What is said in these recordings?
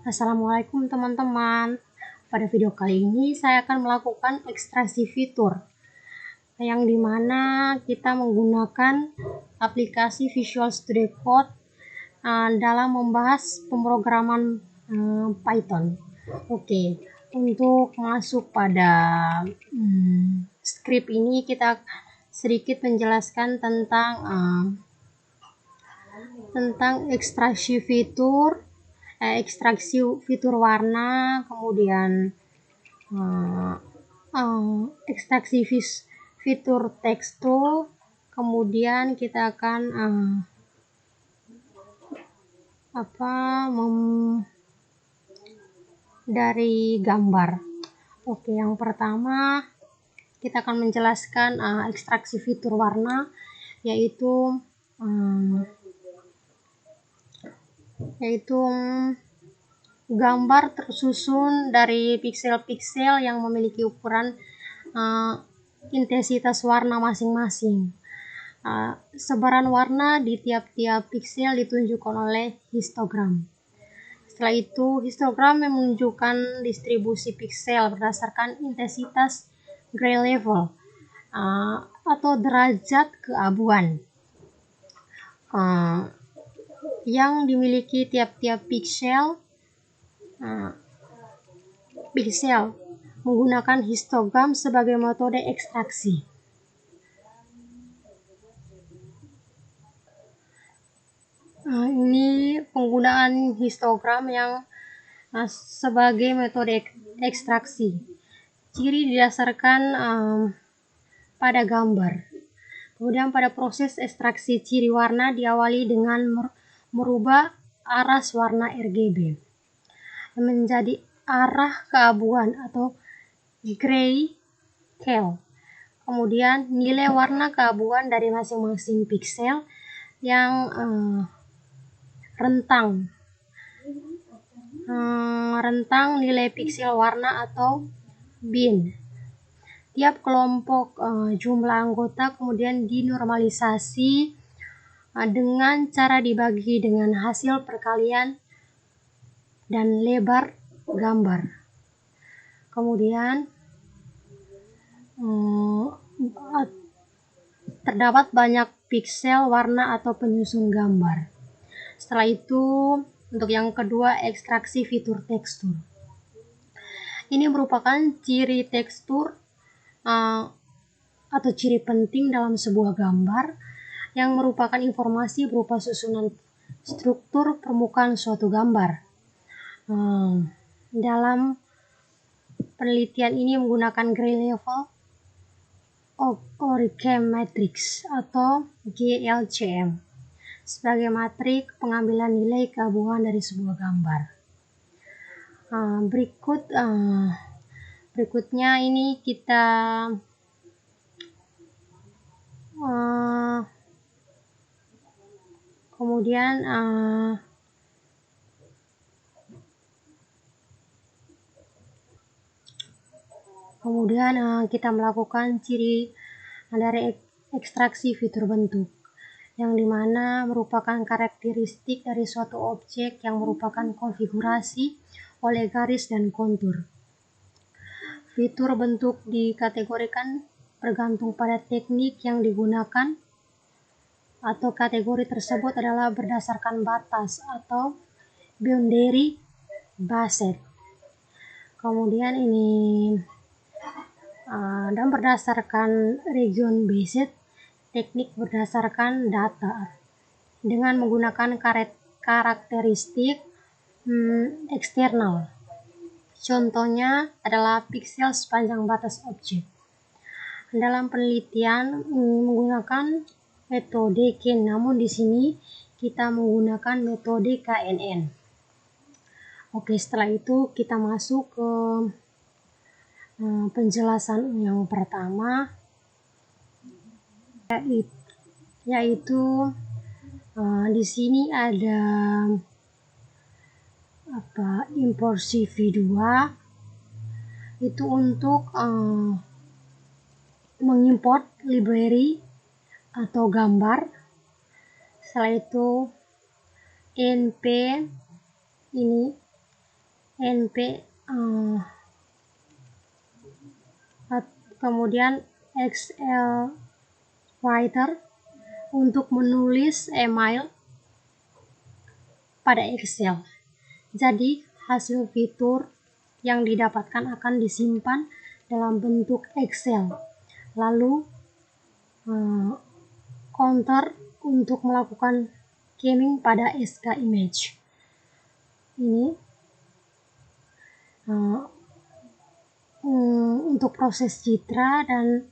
Assalamualaikum teman-teman. Pada video kali ini saya akan melakukan ekstraksi fitur yang dimana kita menggunakan aplikasi Visual Studio Code dalam membahas pemrograman Python. Oke, untuk masuk pada script ini kita sedikit menjelaskan tentang ekstraksi fitur warna, kemudian ekstraksi fitur tekstur, kemudian kita akan dari gambar. Oke, yang pertama kita akan menjelaskan ekstraksi fitur warna, yaitu gambar tersusun dari piksel-piksel yang memiliki ukuran intensitas warna masing-masing. Sebaran warna di tiap-tiap piksel ditunjukkan oleh histogram. Setelah itu, histogram menunjukkan distribusi piksel berdasarkan intensitas gray level atau derajat keabuan yang dimiliki tiap-tiap piksel menggunakan histogram sebagai metode ekstraksi. Ini penggunaan histogram yang sebagai metode ekstraksi. Ciri didasarkan pada gambar. Kemudian pada proses ekstraksi ciri warna diawali dengan merubah aras warna RGB menjadi arah keabuan atau grayscale. Kemudian nilai warna keabuan dari masing-masing piksel yang rentang nilai piksel warna atau bin. Tiap kelompok jumlah anggota kemudian dinormalisasi dengan cara dibagi dengan hasil perkalian dan lebar gambar. Kemudian terdapat banyak piksel warna atau penyusun gambar. Setelah itu, untuk yang kedua, ekstraksi fitur tekstur. Ini merupakan ciri tekstur atau ciri penting dalam sebuah gambar yang merupakan informasi berupa susunan struktur permukaan suatu gambar. Dalam penelitian ini menggunakan gray level Orichem matrix atau GLCM sebagai matrik pengambilan nilai keabuan dari sebuah gambar. Berikutnya ini kita kemudian kita melakukan ciri dari ekstraksi fitur bentuk, yang dimana merupakan karakteristik dari suatu objek yang merupakan konfigurasi oleh garis dan kontur. Fitur bentuk dikategorikan bergantung pada teknik yang digunakan, atau kategori tersebut adalah berdasarkan batas atau boundary based. Kemudian ini dan berdasarkan region based, teknik berdasarkan data dengan menggunakan karakteristik eksternal. Contohnya adalah piksel sepanjang batas objek. Dalam penelitian menggunakan metode KEN, namun di sini kita menggunakan metode KNN. Oke, setelah itu kita masuk ke penjelasan yang pertama, yaitu di sini ada import CV2 itu untuk mengimport library atau gambar. Setelah itu np ini NP, kemudian Excel Writer untuk menulis email pada Excel. Jadi hasil fitur yang didapatkan akan disimpan dalam bentuk Excel. Lalu counter untuk melakukan keying pada SK image. Ini untuk proses citra dan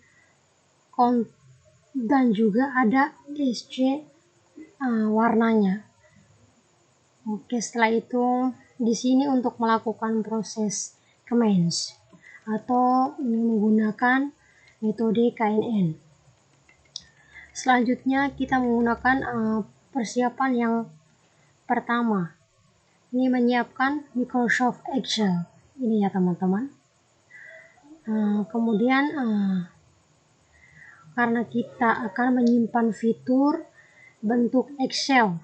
juga ada SC warnanya. Oke, setelah itu di sini untuk melakukan proses commands atau ini menggunakan metode KNN. Selanjutnya kita menggunakan persiapan yang pertama. Ini menyiapkan Microsoft Excel. Ini ya teman-teman. Kemudian karena kita akan menyimpan fitur bentuk Excel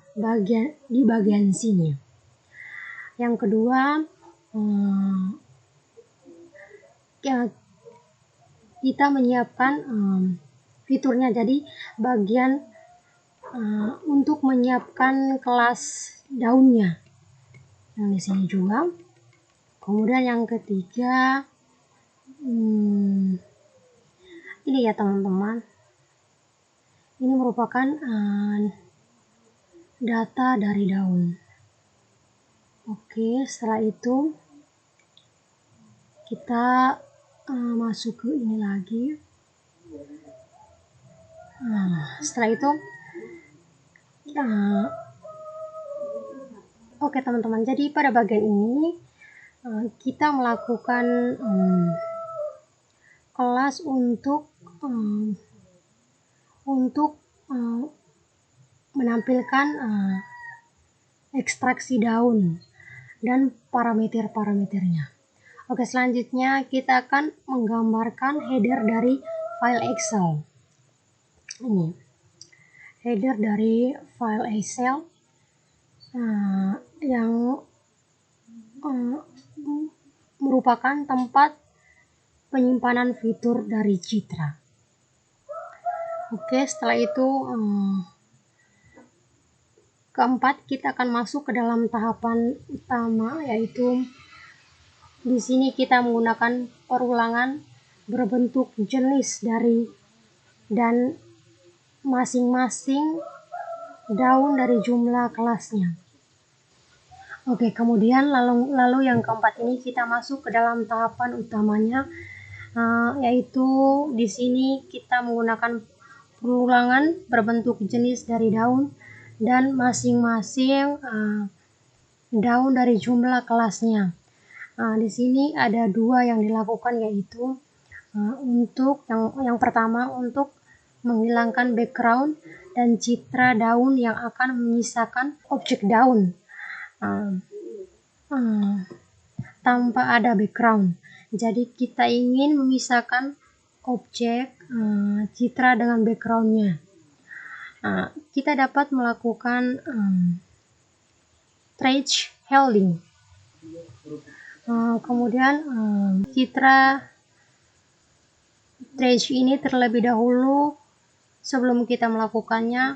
di bagian sini. Yang kedua, kita menyiapkan fiturnya, jadi bagian untuk menyiapkan kelas daunnya yang di sini juga. Kemudian yang ketiga, ini ya teman-teman, ini merupakan data dari daun. Oke, setelah itu kita masuk ke ini lagi. Setelah itu oke teman-teman, jadi pada bagian ini kita melakukan kelas untuk menampilkan ekstraksi daun dan parameter-parameternya. Oke, selanjutnya kita akan menggambarkan header dari file Excel. Ini header dari file Excel yang merupakan tempat penyimpanan fitur dari citra. Oke, setelah itu keempat, kita akan masuk ke dalam tahapan utama, yaitu di sini kita menggunakan perulangan berbentuk jenis dari dan masing-masing daun dari jumlah kelasnya. Oke, kemudian lalu yang keempat ini kita masuk ke dalam tahapan utamanya, yaitu di sini kita menggunakan perulangan berbentuk jenis dari daun dan masing-masing daun dari jumlah kelasnya. Di sini ada dua yang dilakukan, yaitu untuk yang pertama untuk menghilangkan background dan citra daun yang akan menyisakan objek daun tanpa ada background. Jadi kita ingin memisahkan objek citra dengan backgroundnya. Kita dapat melakukan trace healing. Kemudian citra trace ini terlebih dahulu, sebelum kita melakukannya,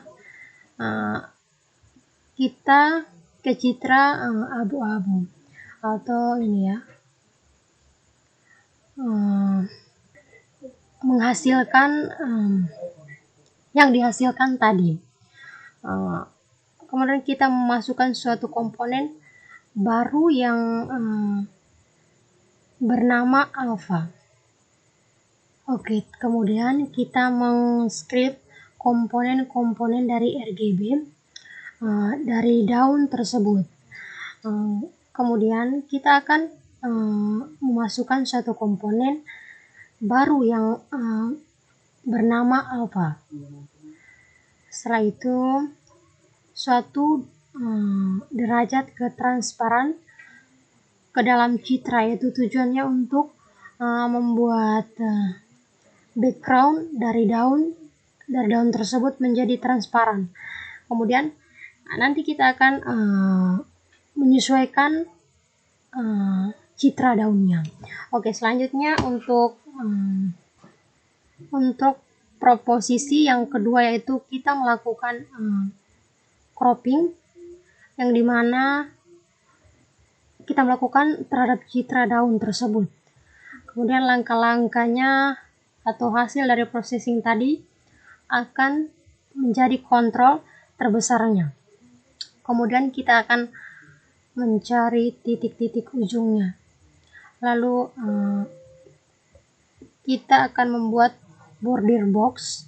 kita ke citra abu-abu atau ini ya, menghasilkan yang dihasilkan tadi. Kemudian kita memasukkan suatu komponen baru yang bernama alpha. Oke, kemudian kita mengscript komponen-komponen dari RGB dari daun tersebut. Kemudian kita akan memasukkan suatu komponen baru yang bernama alpha. Setelah itu suatu derajat ketransparan ke dalam citra, yaitu tujuannya untuk membuat background dari daun tersebut menjadi transparan. Kemudian nanti kita akan menyesuaikan citra daunnya. Oke, selanjutnya untuk proposisi yang kedua, yaitu kita melakukan cropping, yang dimana kita melakukan terhadap citra daun tersebut. Kemudian langkah-langkahnya atau hasil dari processing tadi akan menjadi kontrol terbesarnya. Kemudian kita akan mencari titik-titik ujungnya. Lalu kita akan membuat border box,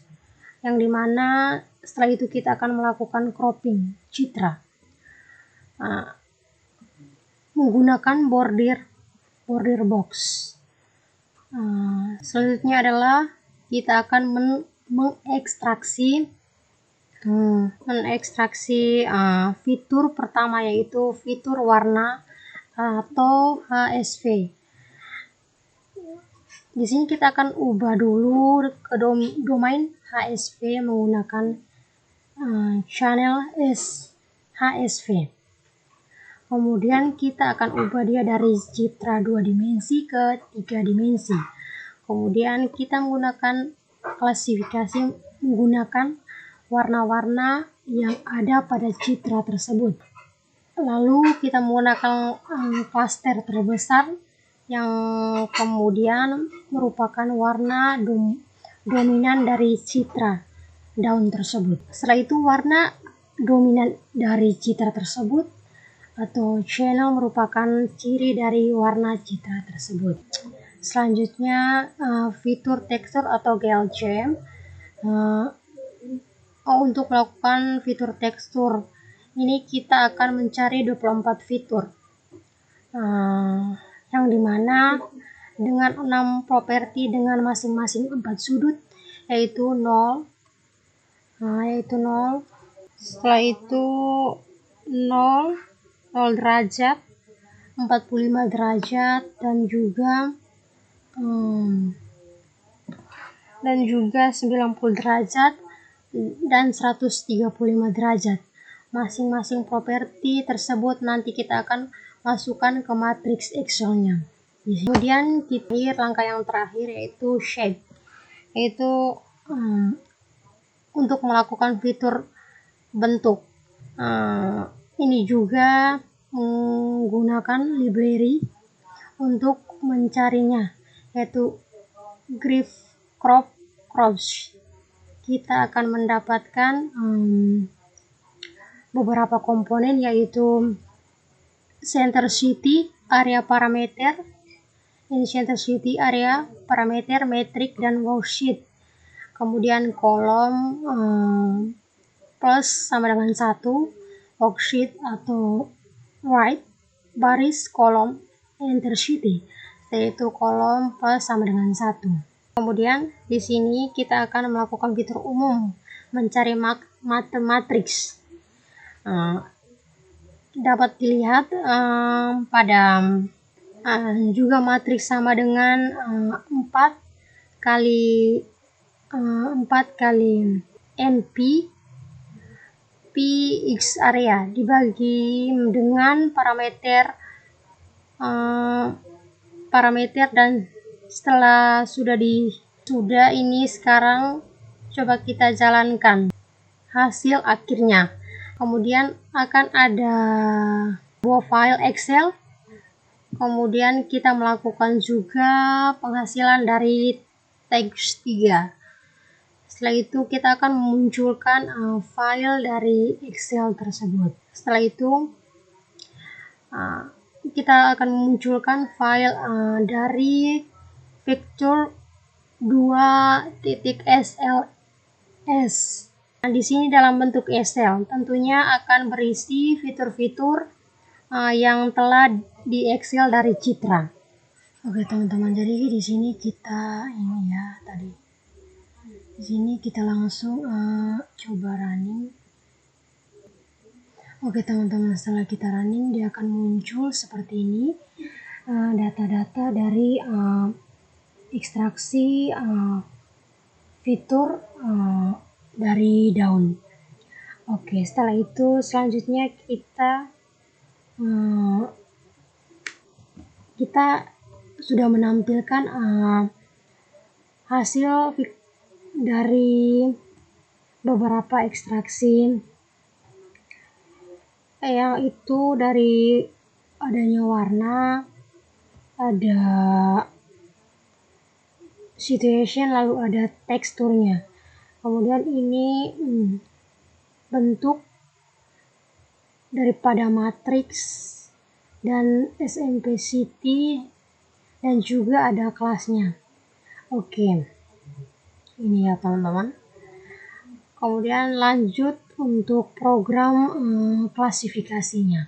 yang dimana setelah itu kita akan melakukan cropping citra menggunakan border box. Selanjutnya adalah kita akan mengekstraksi fitur pertama, yaitu fitur warna atau HSV. Di sini kita akan ubah dulu ke domain HSV menggunakan channel HSV. Kemudian kita akan ubah dia dari citra 2 dimensi ke 3 dimensi. Kemudian kita menggunakan klasifikasi menggunakan warna-warna yang ada pada citra tersebut. Lalu kita menggunakan klaster terbesar yang kemudian merupakan warna dominan dari citra daun tersebut. Setelah itu warna dominan dari citra tersebut atau channel merupakan ciri dari warna citra tersebut. Selanjutnya fitur tekstur atau GLC. Untuk melakukan fitur tekstur ini kita akan mencari 24 fitur, yang dimana dengan 6 properti dengan masing-masing 4 sudut, yaitu 0, setelah itu 0 derajat, 45 derajat, dan juga 90 derajat dan 135 derajat. Masing-masing properti tersebut nanti kita akan masukkan ke matriks Excel-nya. Kemudian langkah yang terakhir yaitu shape, yaitu untuk melakukan fitur bentuk. Ini juga menggunakan library untuk mencarinya, yaitu Graph Crops. Kita akan mendapatkan beberapa komponen, yaitu center city, area parameter, center city, area parameter, metrik, dan worksheet. Kemudian kolom plus sama dengan 1, worksheet atau right, baris, kolom, enter city, yaitu kolom plus sama dengan 1. Kemudian di sini kita akan melakukan fitur umum, mencari matriks. Dapat dilihat pada juga matriks sama dengan 4 kali NP Px area dibagi dengan parameter dan setelah sudah ini sekarang coba kita jalankan hasil akhirnya. Kemudian akan ada sebuah file Excel. Kemudian kita melakukan juga penghasilan dari teks 3. Setelah itu kita akan memunculkan file dari Excel tersebut. Setelah itu kita akan memunculkan file dari vector 2.sls. Nah, di sini dalam bentuk Excel tentunya akan berisi fitur-fitur yang telah di Excel dari citra. Oke teman-teman, jadi di sini kita di sini kita langsung coba running. Oke teman-teman, setelah kita running dia akan muncul seperti ini, data-data dari ekstraksi fitur dari daun. Oke, setelah itu selanjutnya kita kita sudah menampilkan hasil dari beberapa ekstraksi, yaitu dari adanya warna, ada situation, lalu ada teksturnya. Kemudian ini bentuk daripada matriks dan SMPCT, dan juga ada kelasnya. Oke, ini ya teman-teman. Kemudian lanjut untuk program klasifikasinya.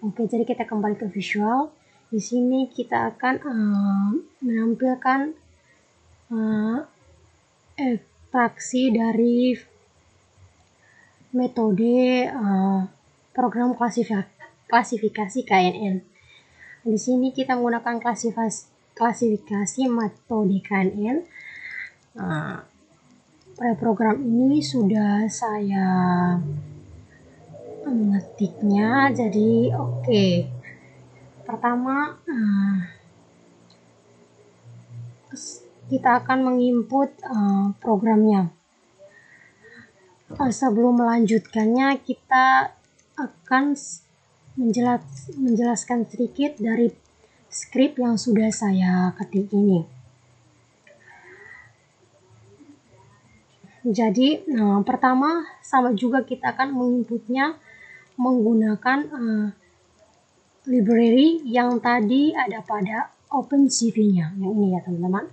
Oke, jadi kita kembali ke visual. Di sini kita akan menampilkan ekstraksi dari metode program klasifikasi KNN. Di sini kita menggunakan klasifikasi metode KNN. Pada program ini sudah saya mengetiknya, jadi oke. Pertama, kita akan menginput programnya. Sebelum melanjutkannya, kita akan menjelaskan sedikit dari skrip yang sudah saya ketik ini. Jadi pertama sama juga kita akan menginputnya menggunakan library yang tadi ada pada OpenCV-nya, yang ini ya teman-teman.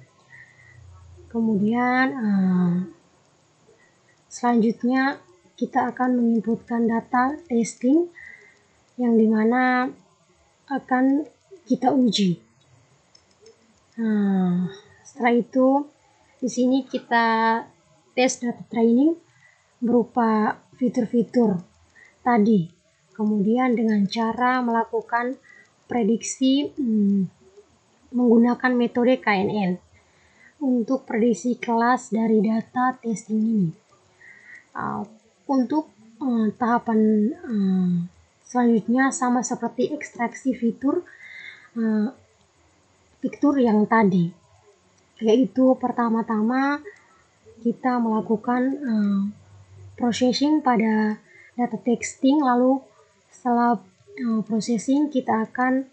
Kemudian selanjutnya kita akan menginputkan data testing yang dimana akan kita uji. Setelah itu di sini kita tes data training berupa fitur-fitur tadi. Kemudian dengan cara melakukan prediksi menggunakan metode KNN untuk prediksi kelas dari data testing ini. Untuk tahapan selanjutnya sama seperti ekstraksi fitur yang tadi, yaitu pertama-tama kita melakukan processing pada data testing, lalu setelah processing kita akan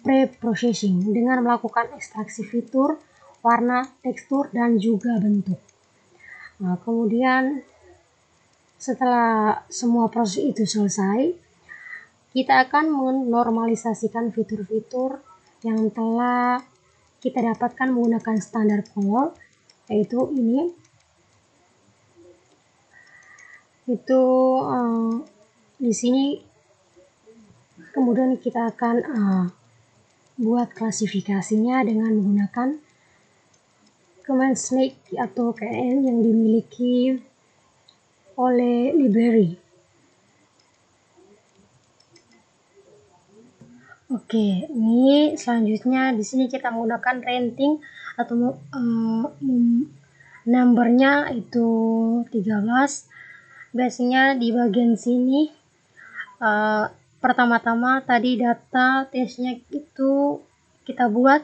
pre-processing dengan melakukan ekstraksi fitur, warna, tekstur, dan juga bentuk. Kemudian setelah semua proses itu selesai, kita akan menormalisasikan fitur-fitur yang telah kita dapatkan menggunakan standar color, yaitu ini. Di sini kemudian kita akan buat klasifikasinya dengan menggunakan command snake atau KNN yang dimiliki oleh library. Oke, ini selanjutnya di sini kita menggunakan renting atau numbernya itu 13. Biasanya di bagian sini pertama-tama tadi data tesnya itu kita buat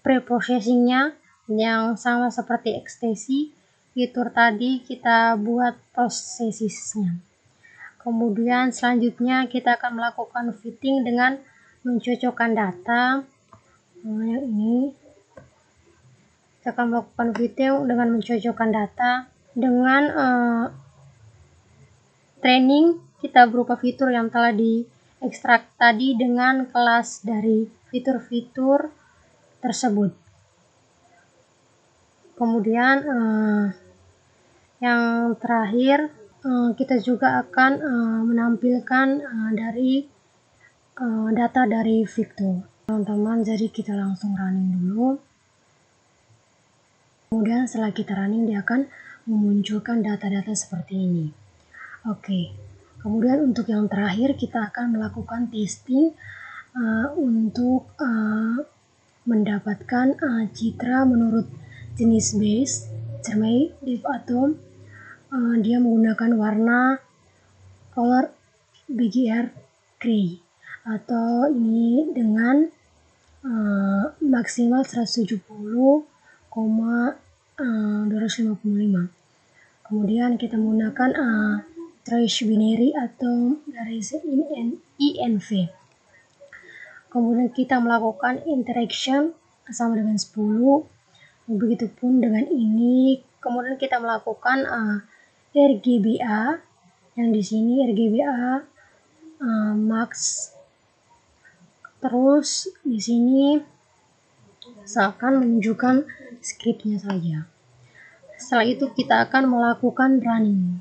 pre-processingnya yang sama seperti ekstensi fitur tadi, kita buat prosesnya. Kemudian selanjutnya kita akan melakukan fitting dengan mencocokkan data. Yang ini kita akan melakukan fitting dengan mencocokkan data dengan training kita berupa fitur yang telah diekstrak tadi dengan kelas dari fitur-fitur tersebut. Kemudian yang terakhir kita juga akan menampilkan dari data dari Victor. Teman-teman, jadi kita langsung running dulu. Kemudian setelah kita running, dia akan memunculkan data-data seperti ini. Oke, kemudian untuk yang terakhir kita akan melakukan testing untuk mendapatkan citra menurut jenis base, cermai, div atom. Dia menggunakan warna color BGR gray atau ini dengan maksimal 170,255. Kemudian kita menggunakan trace binary atau garis INV. Kemudian kita melakukan interaction sama dengan 10. Begitupun dengan ini. Kemudian kita melakukan RGBA, yang di sini RGBA max. Terus di sini seakan menunjukkan scriptnya saja. Setelah itu kita akan melakukan running.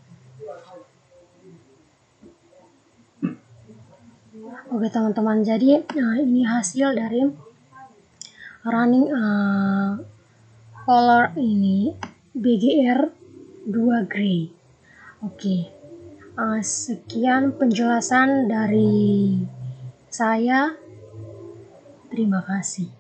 Oke teman-teman, jadi ini hasil dari running color ini BGR2 gray. Oke, sekian penjelasan dari saya. Terima kasih.